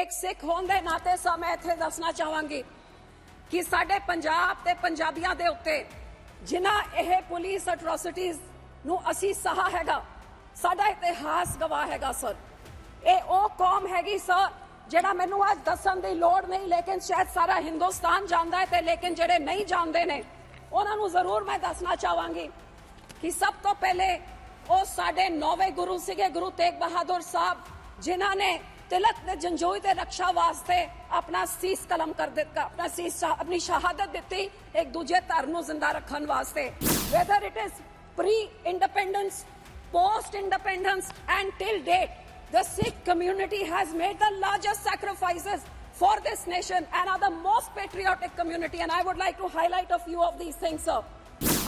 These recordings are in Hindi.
एक सिख होने के नाते सा मैं इत्थे दसना चाहांगी कि साडे पंजाब ते पंजाबियां दे उत्ते जिन्हां यह पुलिस एट्रोसिटीज़ नूं असीं सहा हैगा, साडा इतिहास गवाह हैगा सर। ये ओ कौम हैगी सर जिहड़ा मैनूं अज दस्सण दी लोड़ नहीं, लेकिन शायद सारा हिंदुस्तान जानदा है, लेकिन जिहड़े नहीं जानदे ने उन्हां नूं जरूर मैं दसना चाहांगी कि सब तो पहले वो साडे 9वें गुरु सीगे, गुरु तेग बहादुर साहब, जिन्हां ने तिलक दे जंजोई ते रक्षा वास्ते अपना सीस कलम कर दिता, अपनी शहादत दी एक दूजे धर्म नूं जिंदा रखने वास्ते। Whether it is pre independence, post independence and till date, the Sikh community has made the largest sacrifices for this nation and are the most patriotic community, and I would like to highlight a few of these things, sir.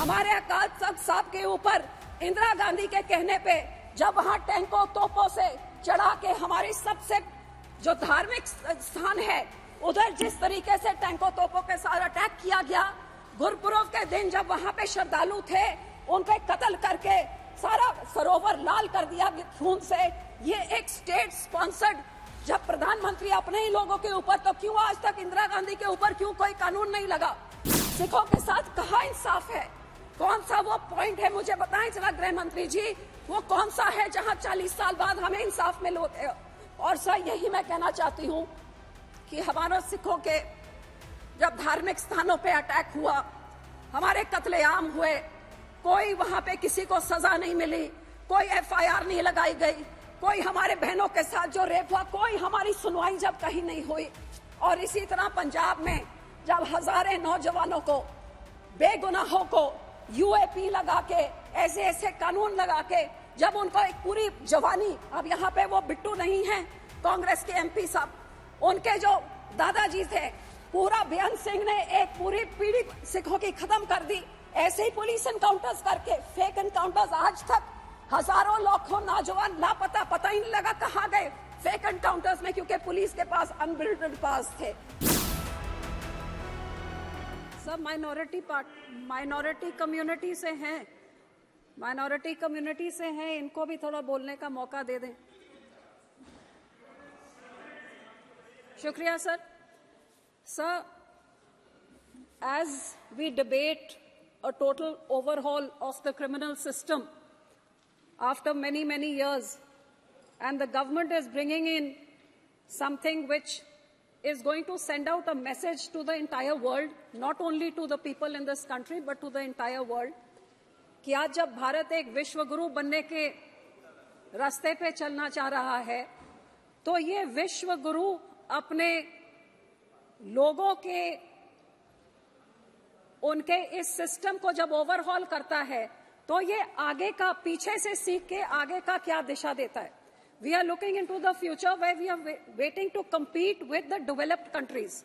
हमारे अकाल तख्त साहब के ऊपर इंदिरा गांधी के कहने पे जब वहां टैंकों तोपों से चढ़ा के हमारी सबसे जो धार्मिक स्थान है उधर जिस तरीके से टैंकों तोपों के साथ अटैक किया गया, गुरपुरब के दिन जब वहां पे श्रद्धालु थे उनके कत्ल करके सारा सरोवर लाल कर दिया खून से, ये एक स्टेट स्पॉन्सर्ड, जब प्रधानमंत्री अपने ही लोगों के ऊपर, तो क्यों आज तक इंदिरा गांधी के ऊपर क्यों कोई कानून नहीं लगा? सिखों के साथ कहाँ इंसाफ है? कौन सा वो पॉइंट है, मुझे बताएं जरा गृह मंत्री जी, वो कौन सा है जहां 40 साल बाद हमें इंसाफ मिल होते हैं? और सर यही मैं कहना चाहती हूँ कि हमारे सिखों के जब धार्मिक स्थानों पे अटैक हुआ, हमारे कत्लेआम हुए, कोई वहां पे किसी को सजा नहीं मिली, कोई FIR नहीं लगाई गई, कोई हमारे बहनों के साथ जो रेप हुआ कोई हमारी सुनवाई जब कहीं नहीं हुई। और इसी तरह पंजाब में जब हजारों नौजवानों को, बेगुनाहों को UAP लगा के, ऐसे ऐसे कानून लगा के, जब उनको एक पूरी जवानी, अब यहाँ पे वो बिट्टू नहीं है कांग्रेस के MP साहब, उनके जो दादाजी थे, पूरा बेअंत सिंह ने एक पूरी पीढ़ी सिखों की खत्म कर दी। ऐसे ही पुलिस एनकाउंटर्स करके, फेक एनकाउंटर्स, आज तक हजारों लाखों नौजवान लापता, पता ही नहीं लगा कहाँ गए फेक एनकाउंटर्स में, क्योंकि पुलिस के पास अनबिल्डेड पास थे। सब माइनॉरिटी कम्युनिटी से हैं, माइनॉरिटी कम्युनिटी से हैं, इनको भी थोड़ा बोलने का मौका दे दें। शुक्रिया sir. Sir, as we debate a total overhaul of the criminal system after many, many years, and the government is bringing in something which is going to send out a message to the entire world, not only to the people in this country, but to the entire world, कि आज जब भारत एक विश्व गुरु बनने के रास्ते पे चलना चाह रहा है, तो ये विश्व गुरु अपने लोगों के, उनके इस सिस्टम को जब ओवरहॉल करता है, तो ये आगे का, पीछे से सीख के आगे का क्या दिशा देता है? We are looking into the future where we are waiting to compete with the developed countries,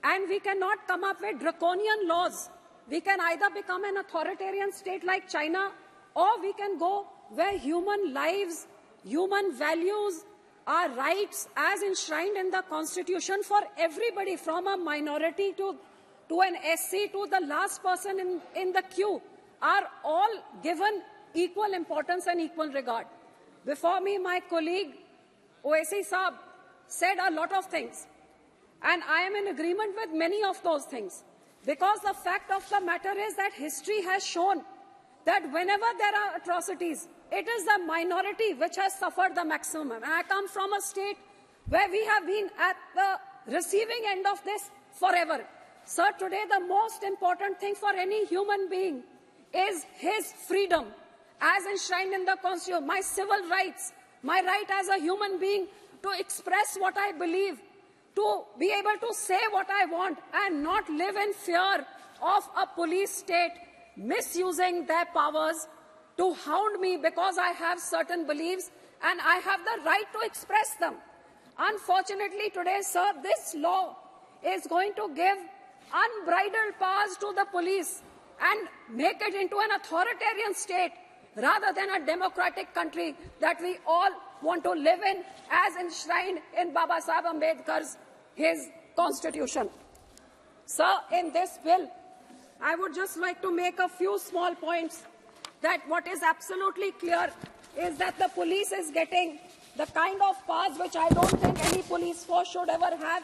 and we cannot come up with draconian laws. We can either become an authoritarian state like China, or we can go where human lives, human values, our rights as enshrined in the Constitution for everybody, from a minority to an SC to the last person in the queue, are all given equal importance and equal regard. Before me, my colleague Owaisi Saab said a lot of things, and I am in agreement with many of those things, because the fact of the matter is that history has shown that whenever there are atrocities, it is the minority which has suffered the maximum. And I come from a state where we have been at the receiving end of this forever. Sir, today the most important thing for any human being is his freedom as enshrined in the Constitution, my civil rights, my right as a human being to express what I believe, to be able to say what I want, and not live in fear of a police state misusing their powers to hound me because I have certain beliefs and I have the right to express them. Unfortunately today, sir, this law is going to give unbridled powers to the police and make it into an authoritarian state rather than a democratic country that we all want to live in, as enshrined in Baba Saheb Ambedkar's his constitution. Sir, in this bill, I would just like to make a few small points, that what is absolutely clear is that the police is getting the kind of powers which I don't think any police force should ever have,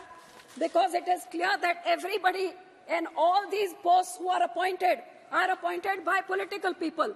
because it is clear that everybody in all these posts who are appointed by political people.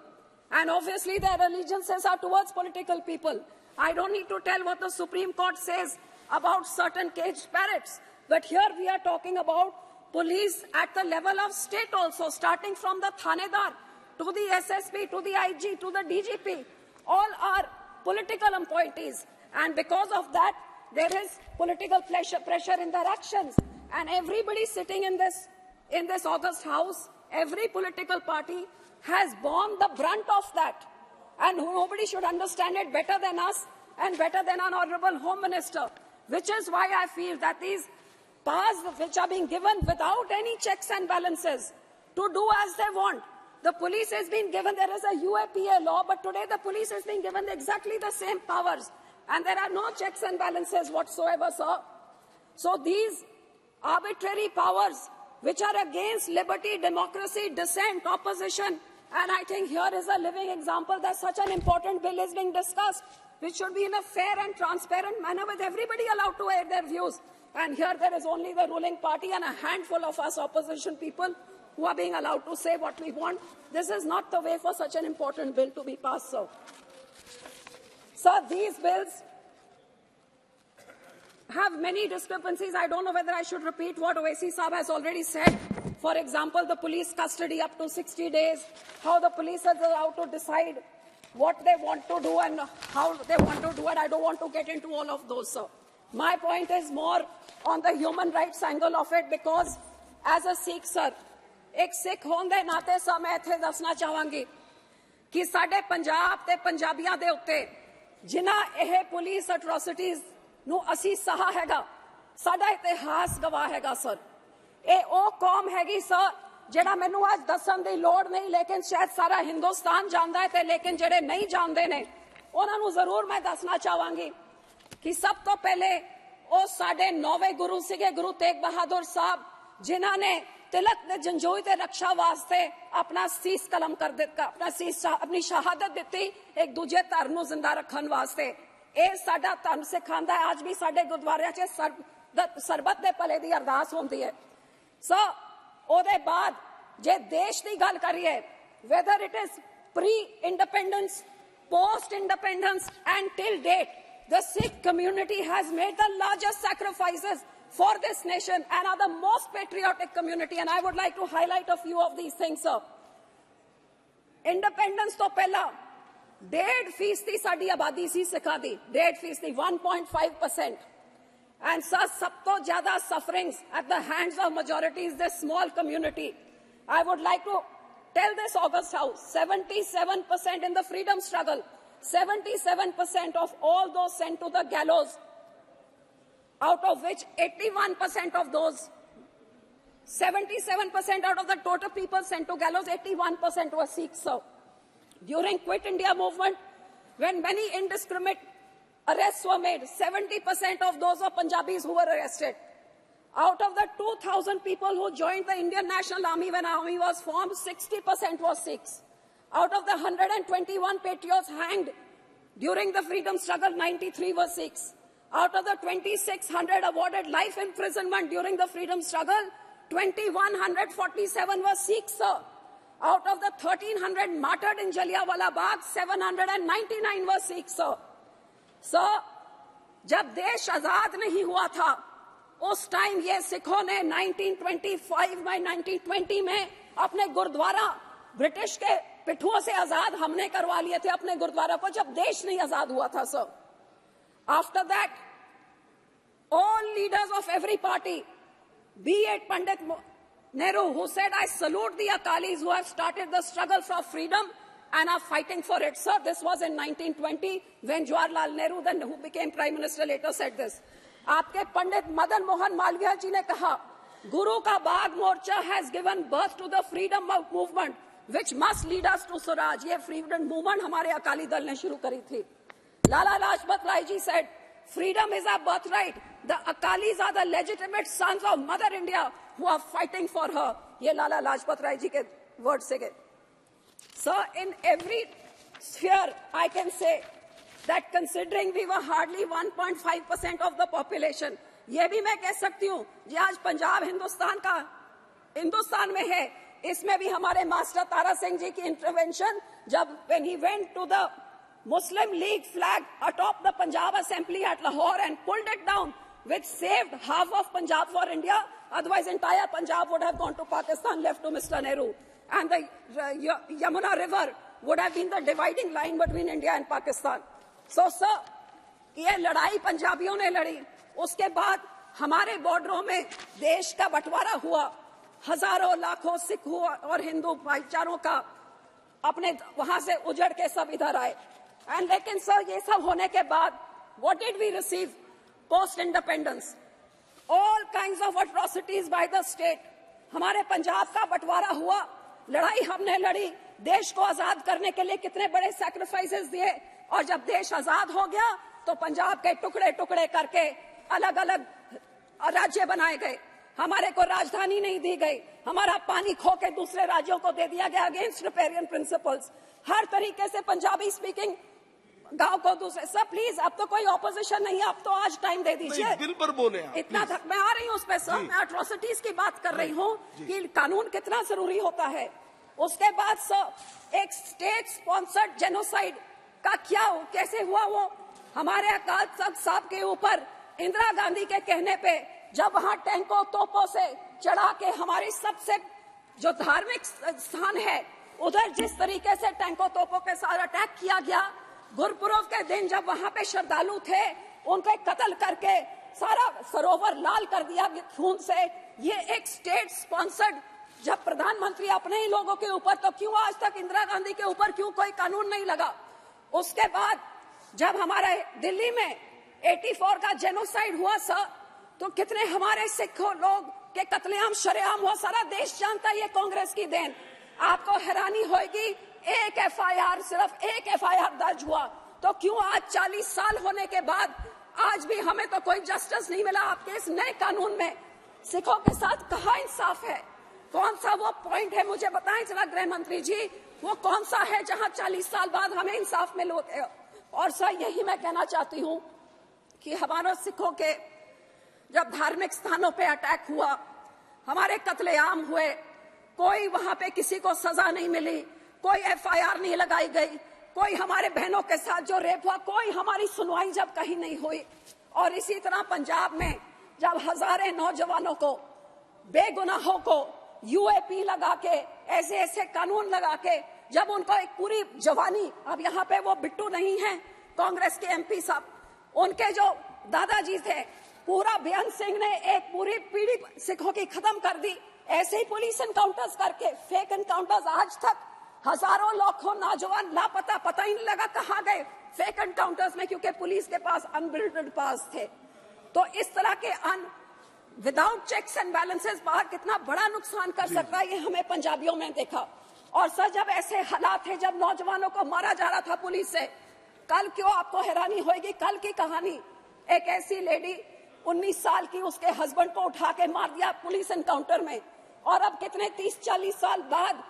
And obviously their allegiances are towards political people. I don't need to tell what the Supreme Court says about certain caged parrots. But here we are talking about police at the level of state also, starting from the Thanedar to the SSP, to the IG, to the DGP. All are political appointees. And because of that, there is political pressure in their actions. And everybody sitting in this August House, every political party has borne the brunt of that. And nobody should understand it better than us and better than our Honorable Home Minister, which is why I feel that these powers which are being given without any checks and balances to do as they want. The police has been given, there is a UAPA law, but today the police is being given exactly the same powers. And there are no checks and balances whatsoever, sir. So these arbitrary powers which are against liberty, democracy, dissent, opposition, and I think here is a living example that such an important bill is being discussed, which should be in a fair and transparent manner with everybody allowed to air their views. And here there is only the ruling party and a handful of us opposition people who are being allowed to say what we want. This is not the way for such an important bill to be passed, sir. Sir, these bills have many discrepancies. I don't know whether I should repeat what Owaisi Saab has already said. For example, the police custody up to 60 days, how the police are allowed to decide what they want to do and how they want to do it. I don't want to get into all of those, sir. My point is more on the human rights angle of it, because as a Sikh, sir, एक सिख होने के नाते सा मैं इत्थे दसना चाहांगी कि साडे पंजाब ते पंजाबियां दे उत्ते जिन्हां यह पुलिस एट्रोसिटीज़ ਨੂੰ ਅਸੀਂ ਸਹਾ ਹੈਗਾ, ਸਾਡਾ ਇਤਿਹਾਸ ਗਵਾਹ ਹੈਗਾ ਸਰ। ਇਹ ਉਹ ਕੌਮ ਹੈਗੀ ਸਰ ਜਿਹੜਾ ਮੈਨੂੰ ਅੱਜ ਦੱਸਣ ਦੀ ਲੋੜ ਨਹੀਂ, ਲੇਕਿਨ ਸ਼ਾਇਦ ਸਾਰਾ ਹਿੰਦੁਸਤਾਨ ਜਾਣਦਾ ਹੈ, ਤੇ ਲੇਕਿਨ ਜਿਹੜੇ ਨਹੀਂ ਜਾਣਦੇ ਨੇ ਉਹਨਾਂ ਨੂੰ ਜ਼ਰੂਰ ਮੈਂ ਦੱਸਣਾ ਚਾਹਾਂਗੀ ਕਿ ਸਭ ਤੋਂ ਪਹਿਲੇ ਉਹ ਸਾਡੇ 9ਵੇਂ ਗੁਰੂ ਸੀਗੇ, ਗੁਰੂ ਤੇਗ ਬਹਾਦਰ ਸਾਹਿਬ, ਜਿਨ੍ਹਾਂ ਨੇ तिलक ने जंजोई ते रक्षा वास्ते अपना सीस कलम कर दिता, अपनी शहादत दी एक दूजे धर्म नूं जिंदा रखण वास्ते। ਇਹ ਸਾਡਾ ਧਰਮ ਸਿਖਾਉਂਦਾ ਹੈ। ਅੱਜ ਵੀ ਸਾਡੇ ਗੁਰਦੁਆਰਿਆਂ 'ਚ ਸਰਬੱਤ ਦੇ ਭਲੇ ਦੀ ਅਰਦਾਸ ਹੁੰਦੀ ਹੈ। ਸੋ ਉਹਦੇ ਬਾਅਦ ਜੇ ਦੇਸ਼ ਦੀ ਗੱਲ ਕਰੀਏ, whether it is pre-independence, post-independence and till date, the Sikh community has made the largest sacrifices for this nation and are the most patriotic community. And I would like to highlight a few of these things, sir. Independence ਤੋਂ ਪਹਿਲਾਂ 1.5% ਸਾਡੀ ਆਬਾਦੀ ਸੀ ਸਿੱਖਾਂ ਦੀ, 1.5%, 1.5%. And sir, ਸਭ ਤੋਂ ਜ਼ਿਆਦਾ sufferings at the hands of majorities, this small community. I would like to tell this August House, 77% in the freedom struggle, 77% of all those sent to the gallows, out of which 81% of those, 77% out of the total people sent to gallows, 81% were Sikhs, sir. During Quit India movement, when many indiscriminate arrests were made, 70% of those were Punjabis who were arrested. Out of the 2,000 people who joined the Indian National Army when army was formed, 60% were Sikhs. Out of the 121 patriots hanged during the freedom struggle, 93 were Sikhs. Out of the 2,600 awarded life imprisonment during the freedom struggle, 2,147 were Sikhs, sir. Out of the 1,300 martyred in Jallianwala Bagh, 799 were Sikhs, sir. So, जब देश आजाद नहीं हुआ था, उस टाइम ये सिखों ने 1925 में 1920 में अपने गुरुद्वारा ब्रिटिश के पिठुओं से आजाद हमने करवा लिए थे अपने गुरुद्वारा को, जब देश नहीं आजाद हुआ था, sir. After that, all leaders of every party, be it Pandit Nehru, who said, I salute the Akalis who have started the struggle for freedom and are fighting for it. Sir, this was in 1920 when Jawaharlal Nehru, then who became Prime Minister, later said this. आपके पंडित मदन मोहन मालवीय जी ने कहा, गुरु का बाग मोर्चा has given birth to the freedom movement which must lead us to Swaraj. ये freedom movement हमारे अकाली दल ने शुरू करी थी. Lala Lajpat Rai ji said, freedom is our birthright. The Akalis are the legitimate sons of Mother India who are fighting for her. ये Lala Lajpat Rai ji के words से गए. So in every sphere, I can say that considering we were hardly 1.5% of the population, ये भी मैं कह सकती हूँ जी आज पंजाब हिंदुस्तान में है, इसमें भी हमारे मास्टर तारा सिंह जी की इंटरवेंशन, जब when he went to the Muslim League flag atop the Punjab Assembly at Lahore and pulled it down, which saved half of Punjab for India. Otherwise, entire Punjab would have gone to Pakistan, left to Mr. Nehru. And the Yamuna River would have been the dividing line between India and Pakistan. So, sir, ये लड़ाई पंजाबियों ने लड़ी, उसके बाद हमारे बॉर्डरों में देश का बंटवारा हुआ, हजारों लाखों सिख और हिंदू भाईचारों का अपने वहां से उजड़ के सब इधर आए. एंड लेकिन सर ये सब होने के बाद what did we receive post independence? All kinds of atrocities by the state. हमारे पंजाब का बंटवारा हुआ, लड़ाई हमने लड़ी, देश को आजाद करने के लिए कितने बड़े सैक्रिफाइसेस दिए, और जब देश आजाद हो गया तो पंजाब के टुकड़े टुकड़े करके अलग अलग राज्य बनाए गए. हमारे को राजधानी नहीं दी गई, हमारा पानी खो के दूसरे राज्यों को दे दिया गया अगेंस्ट रिपेरियन प्रिंसिपल्स. हर तरीके से पंजाबी स्पीकिंग गांव को दूसरे. सर प्लीज, अब तो कोई ऑपोजिशन नहीं है, अब तो आज टाइम दे दीजिए. बिल पर बोले इतना तक मैं आ रही हूँ उस पर सर, मैं अट्रॉसिटीज की बात कर रही हूँ कि कानून कितना जरूरी होता है. उसके बाद सर एक स्टेट स्पॉन्सर्ड जेनोसाइड का क्या कैसे हुआ? वो हमारे अकाल तख्त साहब के ऊपर इंदिरा गांधी के कहने पे जब वहां टैंकों तोपों से चढ़ा के हमारी सबसे जो धार्मिक स्थान है उधर जिस तरीके से टैंकों तोपों के साथ अटैक किया गया, गुरपुरब के दिन जब वहां पे श्रद्धालु थे उनके कत्ल करके सारा सरोवर लाल कर दिया खून से. ये एक स्टेट स्पॉन्सर्ड, जब प्रधानमंत्री अपने ही लोगों के ऊपर, तो क्यों आज तक इंदिरा गांधी के ऊपर क्यों कोई कानून नहीं लगा? उसके बाद जब हमारे दिल्ली में 84 का जेनोसाइड हुआ सर, तो कितने हमारे सिख लोग के कत्लेआम शरेआम हुआ, सारा देश जानता है ये कांग्रेस की देन. आपको हैरानी होगी, एक एफआईआर, सिर्फ एक एफआईआर दर्ज हुआ, तो क्यों आज 40 साल होने के बाद आज भी हमें तो कोई जस्टिस नहीं मिला? आपके इस नए कानून में सिखों के साथ कहाँ इंसाफ है? कौन सा वो पॉइंट है, मुझे बताएं जरा गृह मंत्री जी, वो कौन सा है जहां 40 साल बाद हमें इंसाफ मिले? और सर यही मैं कहना चाहती हूँ कि हमारे सिखों के जब धार्मिक स्थानों पे अटैक हुआ, हमारे कत्लेआम हुए, कोई वहां पे किसी को सजा नहीं मिली, कोई एफआईआर नहीं लगाई गई, कोई हमारे बहनों के साथ जो रेप हुआ कोई हमारी सुनवाई जब कहीं नहीं हुई. और इसी तरह पंजाब में जब हजारों नौजवानों को, बेगुनाहों को यूएपी लगा के, ऐसे ऐसे कानून लगा के, जब उनको एक पूरी जवानी, अब यहाँ पे वो बिट्टू नहीं है कांग्रेस के एमपी साहब, उनके जो दादाजी थे, पूरा बेअंत सिंह ने एक पूरी पीढ़ी सिखों की खत्म कर दी. ऐसे ही पुलिस एनकाउंटर्स करके, फेक एनकाउंटर्स, आज तक हजारों लाखों नौजवान लापता, पता ही नहीं लगा कहाँ गए फेक एनकाउंटर्स में, क्योंकि पुलिस के पास अनबिल्डेड पास थे. तो इस तरह के विदाउट चेक्स एंड बैलेंसेस बाहर कितना बड़ा नुकसान कर सकता है, ये हमें पंजाबियों में देखा. और सर जब ऐसे हालात थे, जब नौजवानों को मारा जा रहा था पुलिस से, कल क्यों आपको हैरानी होगी, कल की कहानी, एक ऐसी लेडी 19 साल की, उसके हस्बैंड को उठा के मार दिया पुलिस एनकाउंटर में. और अब कितने 30-40 साल बाद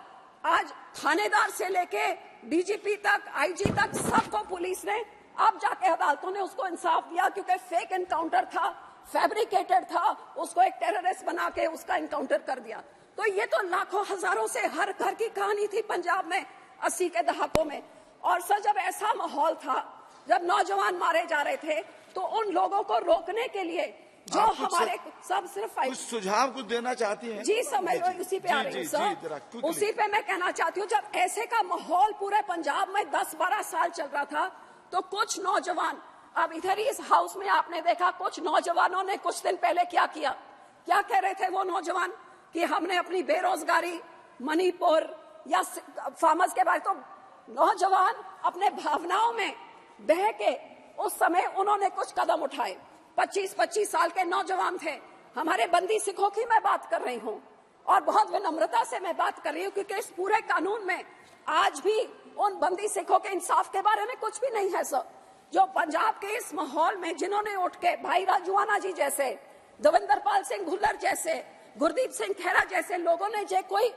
आज थानेदार से लेके डीजीपी तक, आईजी तक, सबको पुलिस ने अब जाके अदालतों ने उसको इंसाफ दिया, क्योंकि फेक एनकाउंटर था, फैब्रिकेटेड था, उसको एक टेररिस्ट बना के उसका एनकाउंटर कर दिया. तो ये तो लाखों हजारों से हर घर की कहानी थी पंजाब में 80 के दहाकों में. और सर जब ऐसा माहौल था, जब नौजवान मारे जा रहे थे, तो उन लोगों को रोकने के लिए जो हमारे सब सिर्फ कुछ सुझाव कुछ देना चाहती हैं? जी सर, मैं उसी पे आ रही हूँ सर. उसी पे मैं कहना चाहती हूँ, जब ऐसे का माहौल पूरे पंजाब में 10-12 साल चल रहा था, तो कुछ नौजवान, अब इधर ही इस हाउस में आपने देखा कुछ नौजवानों ने कुछ दिन पहले क्या किया, क्या कह रहे थे वो नौजवान कि हमने अपनी बेरोजगारी, मणिपुर या फार्मर्स के बारे, तो नौजवान अपने भावनाओं में बह के उस समय उन्होंने कुछ कदम उठाए. 25-25 साल के नौजवान थे. हमारे बंदी सिखों की मैं बात कर रही हूँ, और बहुत विनम्रता से मैं बात कर रही हूँ, क्योंकि इस पूरे कानून में आज भी उन बंदी सिखों के इंसाफ के बारे में कुछ भी नहीं है सर. जो पंजाब के इस माहौल में जिन्होंने उठ के भाई राजवाना जी जैसे, दविंदर पाल सिंह भुल्लर जैसे, गुरदीप सिंह खेरा जैसे लोगों ने जो कोई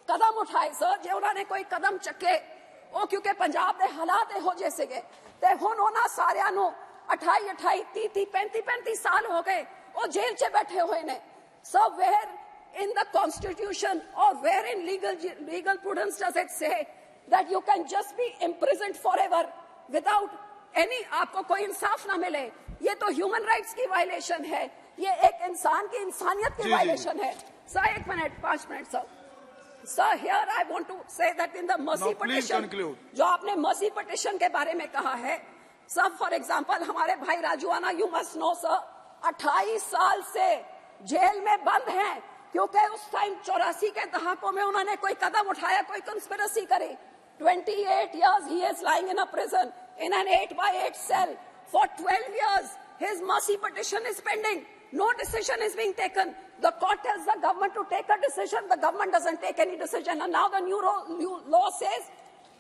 कदम उठाए सर, जो उन्होंने कोई कदम चके, वो क्योंकि पंजाब के हालात हो जैसे गए, ਤੇ ਹੁਣ ਉਹਨਾਂ ਸਾਰਿਆਂ ਨੂੰ 28 30 35 ਸਾਲ ਹੋ ਗਏ ਉਹ ਜੇਲ੍ਹ 'ਚ ਬੈਠੇ ਹੋਏ ਨੇ। So where in the constitution or where in legal prudence does it say that you can just be imprisoned forever without any आपको कोई इंसाफ ना मिले? ये तो ह्यूमन राइट्स की वायलेशन है, ये एक इंसान की इंसानियत की वायलेशन है। Sir 1 minute 5 minute sir. Sir, here I want to say that in the mercy petition, जो आपने mercy petition के बारे में कहा है, सर फॉर एग्जाम्पल हमारे भाई राजूआना, यू मस्ट नो सर, 28 साल से जेल में बंद हैं क्योंकि उस टाइम 84 के दहाकों में उन्होंने कोई कदम उठाया, कोई कंस्पिरेसी करी। 28 years he is lying in a prison in an 8x8 cell. For 12 years his mercy petition is pending. No decision is being taken. The court tells the government to take a decision. The government doesn't take any decision. And now the new law says,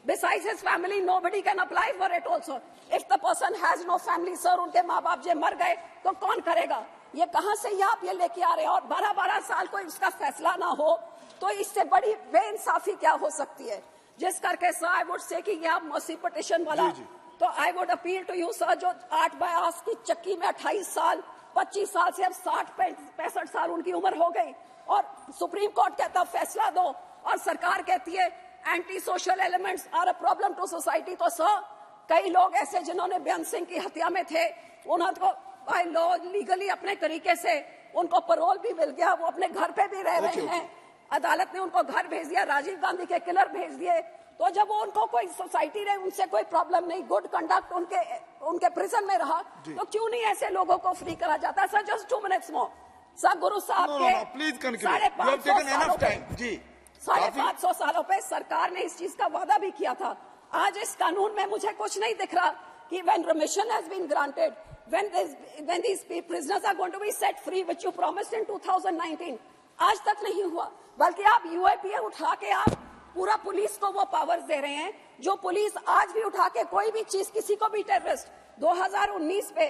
besides his family, nobody can apply for it also. If the person has no family, sir, उनके माँ बाप जे मर गए तो कौन करेगा? ये कहाँ से ये आप ये लेके आ रहे हैं? और 12-12 साल कोई इसका फैसला ना हो तो इससे बड़ी बेइंसाफी क्या हो सकती है? जिस करके सर आई वुड से कि ये आप मर्सी पिटिशन वाला, तो I would appeal to you sir, जो 8/8 की चक्की में 28 साल 25 साल से अब 60-65 साल उनकी उम्र हो गई और सुप्रीम कोर्ट कहता फैसला दो और सरकार कहती है anti social elements are a problem to society. तो सर कई लोग ऐसे जिन्होंने बेअंत सिंह की हत्या में थे, उनको बाय लॉ लीगली अपने तरीके से उनको पैरोल भी मिल गया, वो अपने घर पे भी रह रहे हैं, अदालत ने उनको घर भेज दिया, राजीव गांधी के किलर भेज दिए। तो जब उनको कोई सोसाइटी ने उनसे कोई प्रॉब्लम नहीं, गुड कंडक्ट उनके प्रिजन में रहा, तो क्यों नहीं ऐसे लोगों को फ्री करा जाता? सर जस्ट 2 minutes मोर। सर गुरु साहब के 550 सालों पे सरकार ने इस चीज का वादा भी किया था। आज इस कानून में मुझे कुछ नहीं दिख रहा कि when remission has been granted, when these prisoners are going to be set free, which you promised in 2019, आज तक नहीं हुआ। बल्कि आप यूएपीए उठा के आप पूरा पुलिस को वो पावर्स दे रहे हैं जो पुलिस आज भी उठा के कोई भी चीज किसी को भी टेररिस्ट। 2019 पे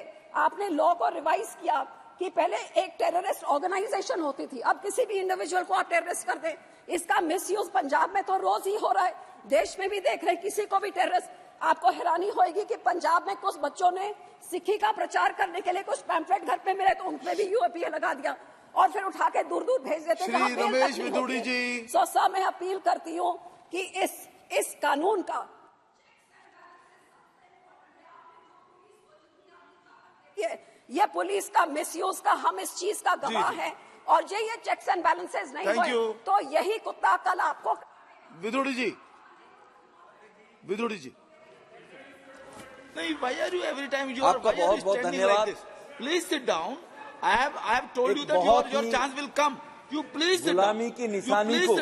आपने लॉ को रिवाइज किया कि पहले एक टेररिस्ट ऑर्गेनाइजेशन होती थी, अब किसी भी इंडिविजुअल को आप टेररिस्ट कर दें। इसका मिसयूज पंजाब में तो रोज ही हो रहा है, देश में भी देख रहे हैं, किसी को भी टेररिस्ट। आपको हैरानी होगी कि पंजाब में कुछ बच्चों ने सिक्खी का प्रचार करने के लिए कुछ पैम्फलेट घर पे मिले तो उनपे भी यूएपीए लगा दिया और फिर उठा के दूर दूर भेज देते। रमेश विदुड़ी जी, सर मैं अपील करती हूँ कि इस कानून का ये पुलिस का मिसयूज का हम इस चीज का गवाह है और ये चेक्स एंड बैलेंसेस नहीं हुए तो यही कुत्ता कल आपको। विदुड़ी जी नहीं, why are you every time you are standing like this? Please sit down. I have told you that your chance will come. You please sit down. गुलामी की निशानी को